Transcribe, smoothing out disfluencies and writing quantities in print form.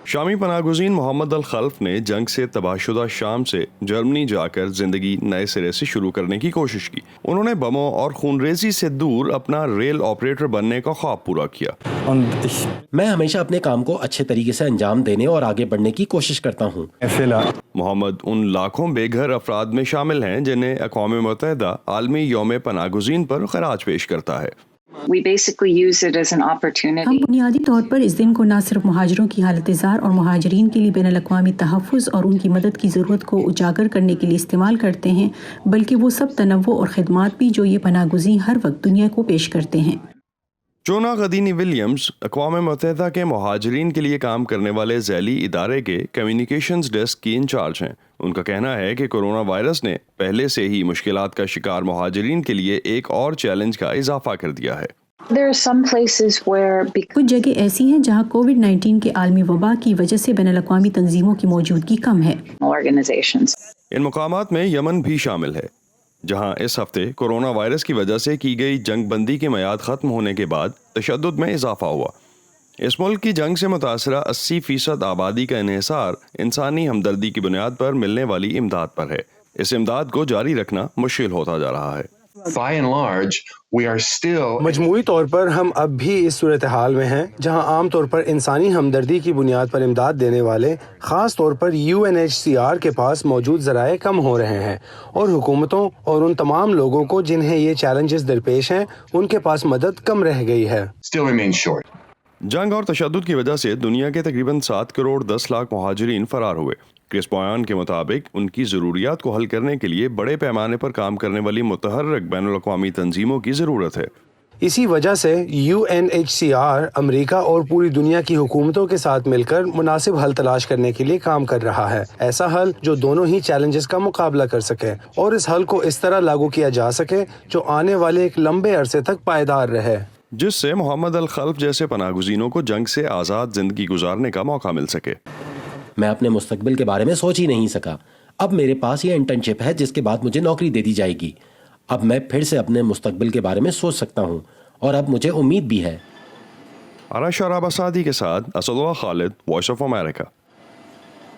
شامی پناہ گزین محمد الخلف نے جنگ سے تباہ شدہ شام سے جرمنی جا کر زندگی نئے سرے سے شروع کرنے کی کوشش کی. انہوں نے بموں اور خونریزی سے دور اپنا ریل آپریٹر بننے کا خواب پورا کیا. میں ہمیشہ اپنے کام کو اچھے طریقے سے انجام دینے اور آگے بڑھنے کی کوشش کرتا ہوں. محمد ان لاکھوں بے گھر افراد میں شامل ہیں جنہیں اقوام متحدہ عالمی یوم پناہ گزین پر خراج پیش کرتا ہے. ہم بنیادی طور پر اس دن کو نہ صرف مہاجروں کی حالت زار اور مہاجرین کے لیے بین الاقوامی تحفظ اور ان کی مدد کی ضرورت کو اجاگر کرنے کے لیے استعمال کرتے ہیں، بلکہ وہ سب تنوع اور خدمات بھی جو یہ پناہ گزین ہر وقت دنیا کو پیش کرتے ہیں. جونا غدینی ولیمز اقوام متحدہ کے مہاجرین کے لیے کام کرنے والے ذیلی ادارے کے کمیونیکیشنز ڈیسک کی انچارج ہیں. ان کا کہنا ہے کہ کورونا وائرس نے پہلے سے ہی مشکلات کا شکار مہاجرین کے لیے ایک اور چیلنج کا اضافہ کر دیا ہے. کچھ جگہ ایسی ہیں جہاں کووڈ-19 کے عالمی وبا کی وجہ سے بین الاقوامی تنظیموں کی موجودگی کم ہے. ان مقامات میں یمن بھی شامل ہے، جہاں اس ہفتے کورونا وائرس کی وجہ سے کی گئی جنگ بندی کی میعاد ختم ہونے کے بعد تشدد میں اضافہ ہوا. اس ملک کی جنگ سے متاثرہ 80% آبادی کا انحصار انسانی ہمدردی کی بنیاد پر ملنے والی امداد پر ہے. اس امداد کو جاری رکھنا مشکل ہوتا جا رہا ہے. مجموعی طور پر ہم اب بھی اس صورتحال میں ہیں جہاں عام طور پر انسانی ہمدردی کی بنیاد پر امداد دینے والے، خاص طور پر UNHCR کے پاس موجود ذرائع کم ہو رہے ہیں، اور حکومتوں اور ان تمام لوگوں کو جنہیں یہ چیلنجز درپیش ہیں ان کے پاس مدد کم رہ گئی ہے. جنگ اور تشدد کی وجہ سے دنیا کے تقریباً 7 کروڑ 10 لاکھ مہاجرین فرار ہوئے. کرس بویان کے مطابق ان کی ضروریات کو حل کرنے کے لیے بڑے پیمانے پر کام کرنے والی متحرک بین الاقوامی تنظیموں کی ضرورت ہے. اسی وجہ سے UNHCR امریکہ اور پوری دنیا کی حکومتوں کے ساتھ مل کر مناسب حل تلاش کرنے کے لیے کام کر رہا ہے. ایسا حل جو دونوں ہی چیلنجز کا مقابلہ کر سکے اور اس حل کو اس طرح لاگو کیا جا سکے جو آنے والے ایک لمبے عرصے تک پائیدار رہے، جس سے محمد الخلف جیسے پناہ گزینوں کو جنگ سے آزاد زندگی گزارنے کا موقع مل سکے. میں اپنے مستقبل کے بارے میں سوچ ہی نہیں سکا. اب میرے پاس یہ انٹرنشپ ہے جس کے بعد مجھے نوکری دے دی جائے گی. اب میں پھر سے اپنے مستقبل کے بارے میں سوچ سکتا ہوں اور اب مجھے امید بھی ہے. عرش شراب اسادی کے ساتھ اسد اللہ خالد، وائس آف امریکہ.